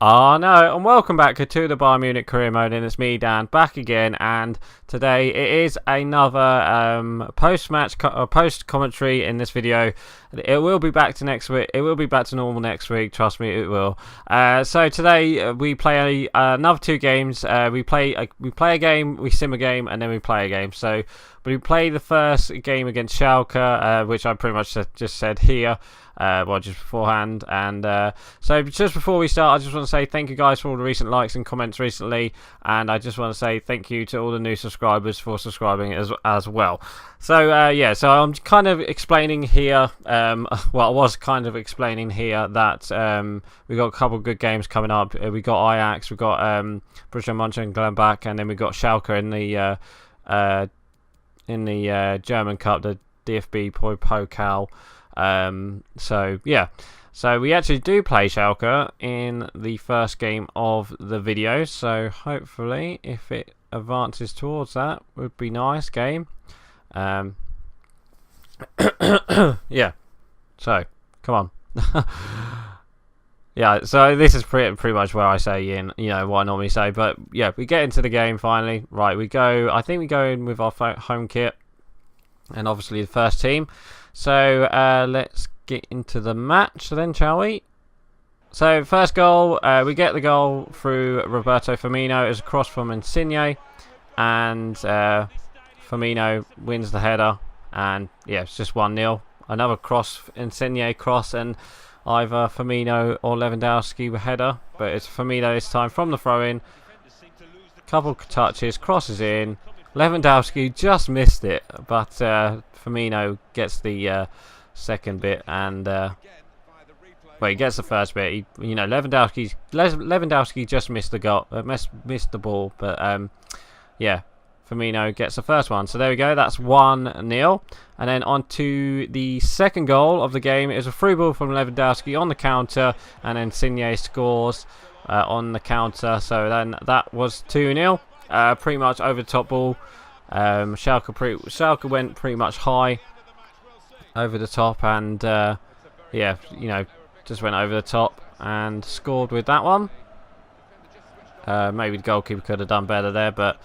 Oh no, and welcome back to the Bayern Munich career mode, and it's me, Dan, back again, and today it is another post commentary in this video. It will be back to next week. It will be back to normal next week. Trust me, it will. So today we play another two games. We play a game, we sim a game, and then we play a game. So we play the first game against Schalke, which I pretty much just said here. Just beforehand, and so just before we start, I just want to say thank you guys for all the recent likes and comments recently, and I just want to say thank you to all the new subscribers for subscribing as well. So so I'm kind of explaining here, I was kind of explaining here that we got a couple of good games coming up. We got Ajax, we got Borussia Mönchengladbach, and then we got Schalke in the German Cup, the DFB Pokal. So we actually do play Schalke in the first game of the video, so hopefully if it advances towards that would be nice game. Yeah, so come on. Yeah, so this is pretty much where I say what I normally say, but yeah, we get into the game finally. Right, I think we go in with our home kit and obviously the first team. So let's get into the match then, shall we? So first goal, we get the goal through Roberto Firmino. It's a cross from Insigne, and Firmino wins the header, and yeah, it's just 1-0. Another cross, Insigne cross, and either Firmino or Lewandowski with header, but it's Firmino this time from the throw-in. Couple touches, crosses in. Lewandowski just missed it, but Firmino gets the second bit, and he gets the first bit. Lewandowski just missed the goal, missed the ball, but yeah, Firmino gets the first one. So there we go. That's 1-0, and then on to the second goal of the game. It was a through ball from Lewandowski on the counter, and then Insigne scores on the counter. So then that was 2-0. Pretty much over the top ball. Schalke went pretty much high over the top, and just went over the top and scored with that one. Maybe the goalkeeper could have done better there, but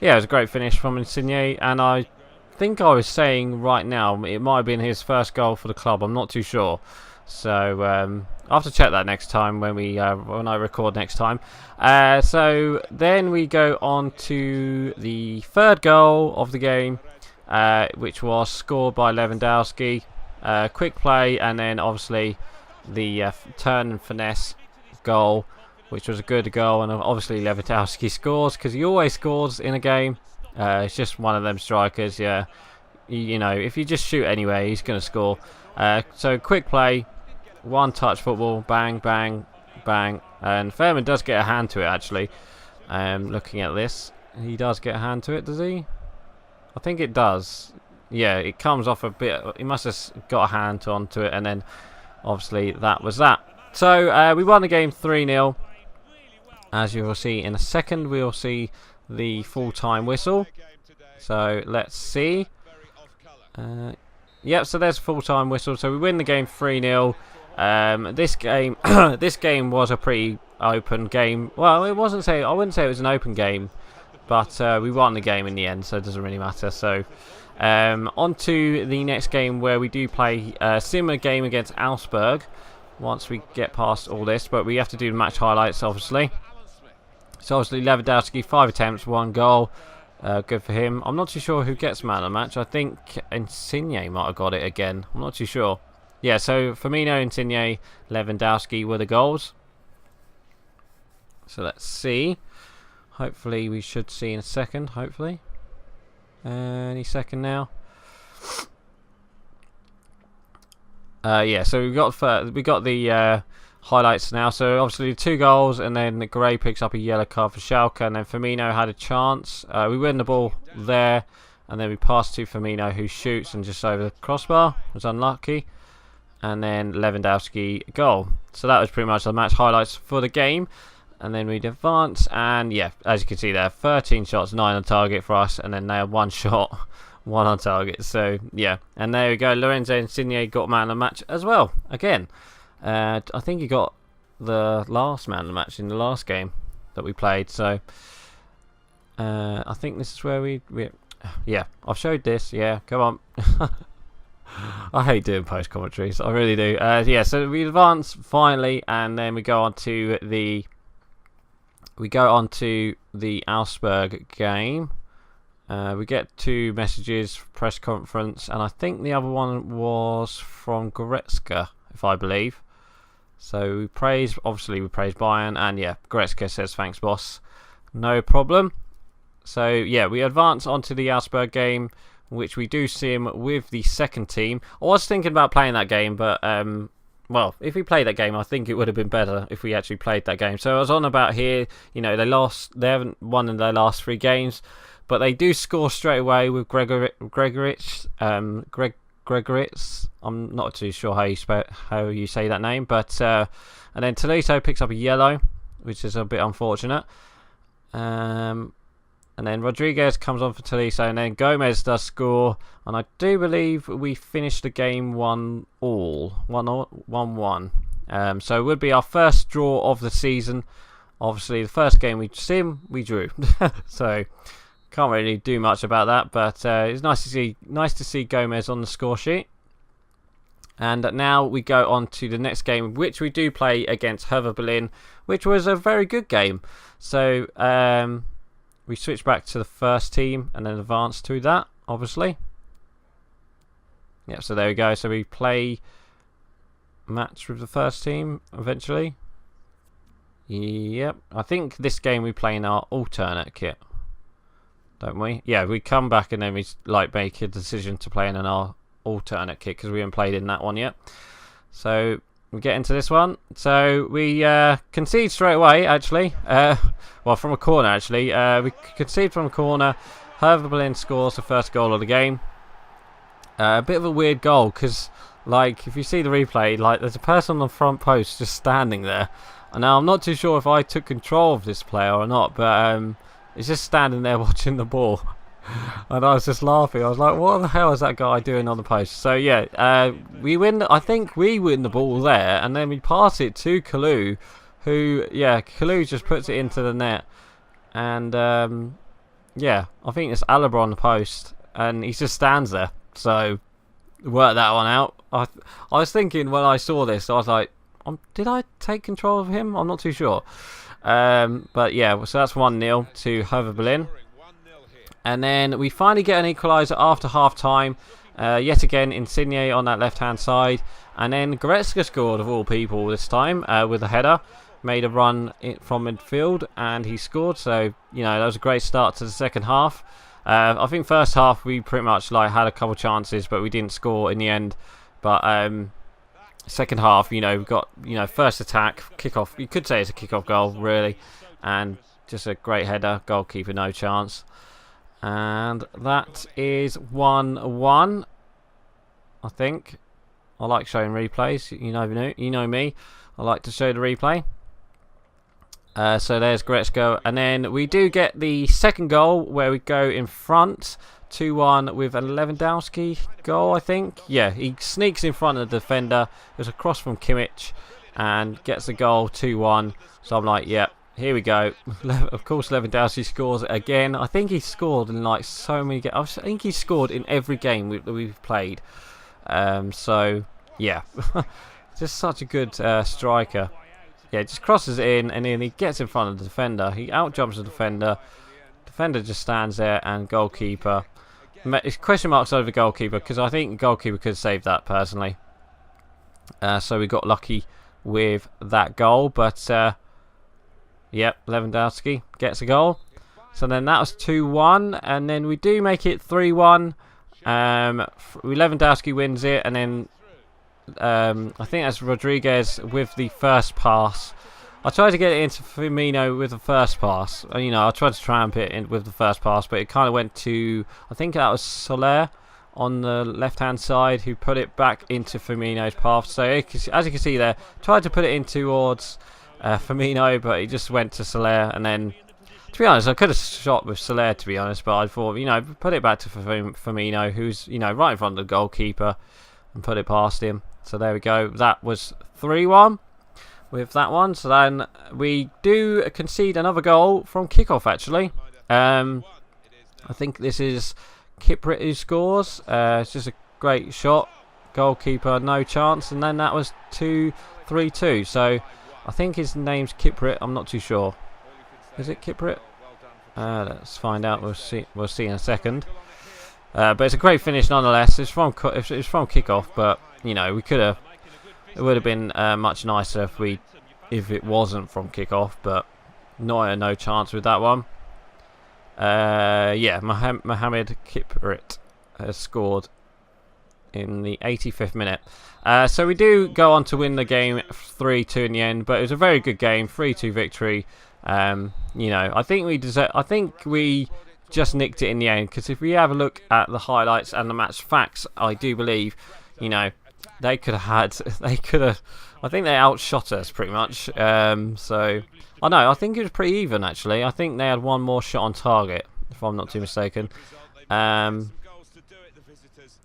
yeah, it was a great finish from Insigne, and I think I was saying right now it might have been his first goal for the club. I'm not too sure. So I'll have to check that next time when I record next time. So then we go on to the third goal of the game, which was scored by Lewandowski. Quick play, and then obviously the turn and finesse goal, which was a good goal, and obviously Lewandowski scores because he always scores in a game. It's just one of them strikers. Yeah, if you just shoot anyway, he's going to score. So quick play. One touch football, bang, bang, bang, and Fairman does get a hand to it actually. Looking at this, he does get a hand to it, does he? I think it does. Yeah, it comes off a bit. He must have got a hand onto it, and then obviously that was that. So we won the game 3-0. As you will see in a second, we will see the full-time whistle. So let's see. Yep, so there's a full-time whistle. So we win the game 3-0. This game was a pretty open game. Well, I wouldn't say it was an open game, but we won the game in the end, so it doesn't really matter. So on to the next game, where we do play a similar game against Augsburg once we get past all this, but we have to do the match highlights obviously. So obviously Lewandowski, 5 attempts, 1 goal. Good for him. I'm not too sure who gets man of the match. I think Insigne might have got it again. I'm not too sure. Yeah, so Firmino, Insigne, Lewandowski were the goals. So let's see. Hopefully we should see in a second. Hopefully. Any second now. Yeah, so we got the highlights now. So obviously 2 goals, and then Gray picks up a yellow card for Schalke, and then Firmino had a chance. We win the ball there, and then we pass to Firmino, who shoots and just over the crossbar. Was unlucky. And then Lewandowski goal. So that was pretty much the match highlights for the game. And then we'd advance, and yeah, as you can see there, 13 shots, 9 on target for us, and then they had 1 shot, 1 on target. So yeah, and there we go. Lorenzo Insigne got man of the match as well again. I think he got the last man of the match in the last game that we played. So I think this is where we yeah, I've showed this. Yeah, come on. I hate doing post commentaries. I really do. Yeah, so we advance finally, and then we go on to the Augsburg game. We get 2 messages, press conference, and I think the other one was from Goretzka, if I believe. So we praise Bayern, and yeah, Goretzka says thanks, boss. No problem. So yeah, we advance onto the Augsburg game, which we do see him with the second team. I was thinking about playing that game, but well, if we played that game, I think it would have been better if we actually played that game. So I was on about here, you know, they haven't won in their last 3 games, but they do score straight away with Gregoritz. I'm not too sure how you say that name, but and then Tolisso picks up a yellow, which is a bit unfortunate. And then Rodriguez comes on for Tolisso, and then Gomez does score, and I do believe we finished the game 1-1. So it would be our first draw of the season. Obviously, the first game we drew, so can't really do much about that. But it's nice to see Gomez on the score sheet. And now we go on to the next game, which we do play against Hertha Berlin, which was a very good game. So we switch back to the first team and then advance to that, obviously. Yeah, so there we go. So we play match with the first team eventually. Yep. I think this game we play in our alternate kit, don't we? Yeah, we come back and then we like make a decision to play in our alternate kit because we haven't played in that one yet. So we get into this one. So we concede straight away, actually. Well, from a corner, actually. We concede from a corner. Hertha Berlin scores the first goal of the game. A bit of a weird goal because, like, if you see the replay, like, there's a person on the front post just standing there. And now I'm not too sure if I took control of this player or not, but he's just standing there watching the ball. And I was just laughing. I was like, what the hell is that guy doing on the post? So yeah, we win. I think we win the ball there, and then we pass it to Kalou, who, yeah, Kalou just puts it into the net. And yeah, I think it's Alaba on the post, and he just stands there. So work that one out. I was thinking when I saw this, I was like, did I take control of him? I'm not too sure. But yeah, so that's 1-0 to Hertha Berlin. And then we finally get an equaliser after half-time. Yet again, Insigne on that left-hand side. And then Goretzka scored, of all people, this time with a header. Made a run from midfield, and he scored. So, you know, that was a great start to the second half. I think first half we pretty much like had a couple chances, but we didn't score in the end. But second half, you know, we got, you know, first attack, kick-off. You could say it's a kick-off goal, really. And just a great header. Goalkeeper, no chance. And that is 1-1, I think. I like showing replays. You know me. I like to show the replay. So there's Goretzka. And then we do get the second goal where we go in front 2-1 with a Lewandowski goal, I think. Yeah, he sneaks in front of the defender. There's a cross from Kimmich and gets the goal 2-1. So I'm like, yeah. Here we go. Of course, Lewandowski scores again. I think he scored in like so many games. I think he scored in every game we've played. So, yeah. Just such a good striker. Yeah, just crosses it in and then he gets in front of the defender. He outjumps the defender. Defender just stands there and goalkeeper. It's question marks over the goalkeeper because I think the goalkeeper could save that personally. So we got lucky with that goal. But yep, Lewandowski gets a goal. So then that was 2-1. And then we do make it 3-1. Lewandowski wins it. And then I think that's Rodriguez with the first pass. I tried to get it into Firmino with the first pass. You know, I tried to tramp it in with the first pass. But it kind of went to, I think that was Soler on the left-hand side who put it back into Firmino's path. So as you can see there, tried to put it in towards Firmino, but he just went to Soler, and then, to be honest, I could have shot with Soler, to be honest, but I thought, you know, put it back to Firmino, who's, you know, right in front of the goalkeeper, and put it past him. So there we go. That was 3-1. with that one. So then we do concede another goal from kickoff, actually. I think this is Kiprit who scores. It's just a great shot. Goalkeeper, no chance. And then that was 2-3-2. So I think his name's Kiprit. I'm not too sure. Is it Kiprit? Let's find out. We'll see in a second. But it's a great finish nonetheless. It's from kickoff, but you know, we could have. It would have been much nicer if it wasn't from kickoff, but no chance with that one. Yeah, Mohamed Kiprit has scored in the 85th minute. So we do go on to win the game 3-2 in the end, but it was a very good game, 3-2 victory. You know, I think we just nicked it in the end, because if we have a look at the highlights and the match facts, I do believe, you know, I think they outshot us pretty much. So I think it was pretty even actually. I think they had one more shot on target, if I'm not too mistaken.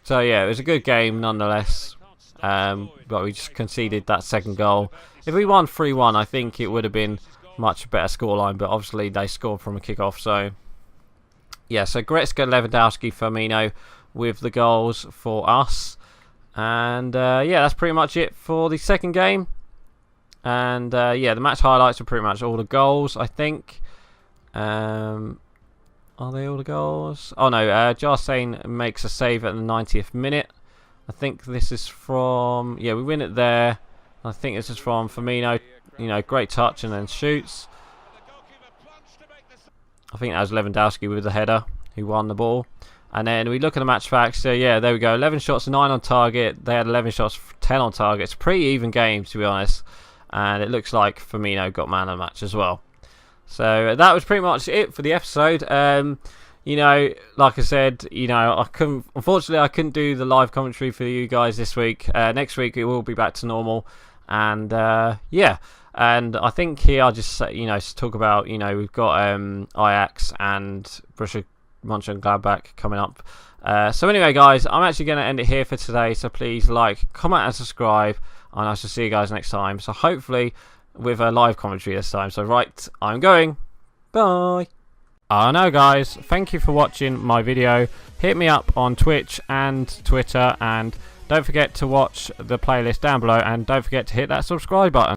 So yeah, it was a good game nonetheless. But we just conceded that second goal. If we won 3-1, I think it would have been much better scoreline, but obviously they scored from a kickoff. So yeah, so Goretzka, Lewandowski, Firmino with the goals for us. And yeah, that's pretty much it for the second game. And yeah, the match highlights are pretty much all the goals, I think. Are they all the goals? Oh no, Jarstein makes a save at the 90th minute. I think this is from... Yeah, we win it there. I think this is from Firmino. You know, great touch and then shoots. I think that was Lewandowski with the header who won the ball. And then we look at the match facts. So yeah, there we go. 11 shots, 9 on target. They had 11 shots, 10 on target. It's a pretty even game, to be honest. And it looks like Firmino got man of the match as well. So that was pretty much it for the episode. You know, like I said, you know, unfortunately I couldn't do the live commentary for you guys this week. Next week it will be back to normal. And yeah, and I think here I'll just, you know, talk about, you know, we've got Ajax and Borussia Mönchengladbach coming up. So anyway, guys, I'm actually going to end it here for today. So please like, comment and subscribe, and I shall see you guys next time. So hopefully with a live commentary this time. So right, I'm going. Bye. I know, guys, thank you for watching my video. Hit me up on Twitch and Twitter, and don't forget to watch the playlist down below, and don't forget to hit that subscribe button.